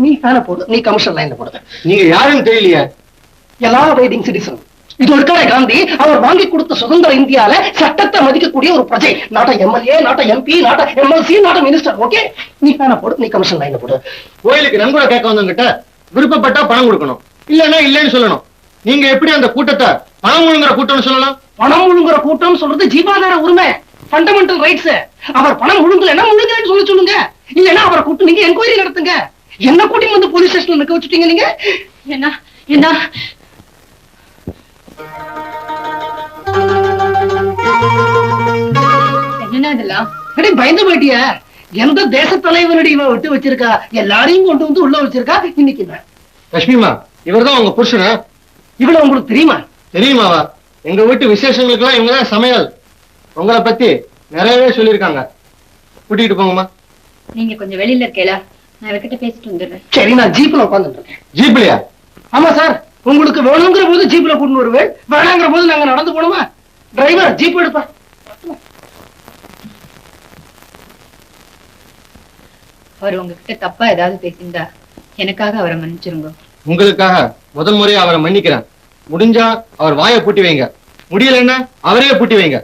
நீ ஃபேனை போடு, நீ கமிஷன் லைன்ல போடுங்க. நீங்க யாருன்னு தெரியலையே. எல்லா வெயிட்டிங் சிட்டிசன். இது இருக்கிற காந்தி அவர் வாங்கி கொடுத்த சுதந்திர இந்தியால சட்டத்தை மதிக்கக்கூடிய ஒரு பிரஜை. நாட்ட எம்எல்ஏ, நாட்ட எம்பி, நாட்ட எம்எல்சி, நாட்ட மினிஸ்டர். ஓகே, நீ ஃபேனை போடு, நீ கமிஷன் லைன்ல போடு. கோயிலுக்கு நன்கொடை கேட்க வந்தவங்கிட்ட விருப்பப்பட்டா பணம் கொடுக்கணும், இல்லன்னா இல்லன்னு சொல்லணும். நீங்க எப்படி அந்த கூட்டத்தை பணம் ஒழுங்குற கூட்டம்னு சொல்லலாம்? பணம் ஒழுங்குற கூட்டம் சொல்றது ஜீவாதார உரிமை, ஃபண்டமெண்டல் ரைட்ஸ். அவர் பணம் முழுங்கலன்னா முழுங்கலன்னு சொல்லுங்க, இல்லன்னா அவரை கூட்டு நீங்க என்கொயரி நடத்துங்க. என்ன கூட்டி வந்து போலீஸ் ஸ்டேஷன்ல நிக்க வச்சுட்டீங்க நீங்க. என்ன என்ன என்ன இதெல்லாம்? பயந்து போயிட்டியா? எந்த தேச தலைவனுடைய விட்டு வச்சிருக்கா, எல்லாரையும் கொண்டு வந்து உள்ள வச்சிருக்கா. இன்னைக்கு லட்சுமிமா, இவர்தான் உங்க புருஷனா? இவ்வளவு உங்களுக்கு தெரியுமா? தெரியுமாவா? எங்க வீட்டு விசேஷங்களுக்கு எல்லாம் இவங்கதான் சமையல். உங்களை பத்தி நிறையவே சொல்லியிருக்காங்க. கூட்டிட்டு போங்கம்மா. நீங்க கொஞ்சம் வெளியில இருக்கேளா, நான் இவர்கிட்ட பேசிட்டு வந்துடுறேன். சரி, நான் ஜீப்ல உட்காந்துட்டு இருக்கேன். ஜீப்லயா? ஆமா சார், உங்களுக்கு வேணுங்கிற போது ஜீப்ல கூட்டு வருவேன், வேணாங்கிற போது நாங்க நடந்து போனோமா. டிரைவர் ஜீப் எடுப்பா. அவர் உங்ககிட்ட தப்பா ஏதாவது பேசியிருந்தா எனக்காக அவரை மன்னிச்சிருங்க. உங்களுக்காக முதல் முறையா அவரை மன்னிக்கிறேன். முடிஞ்சா அவர் வாயை பூட்டி வைங்க, முடியலன்னா அவரே பூட்டி வைங்க.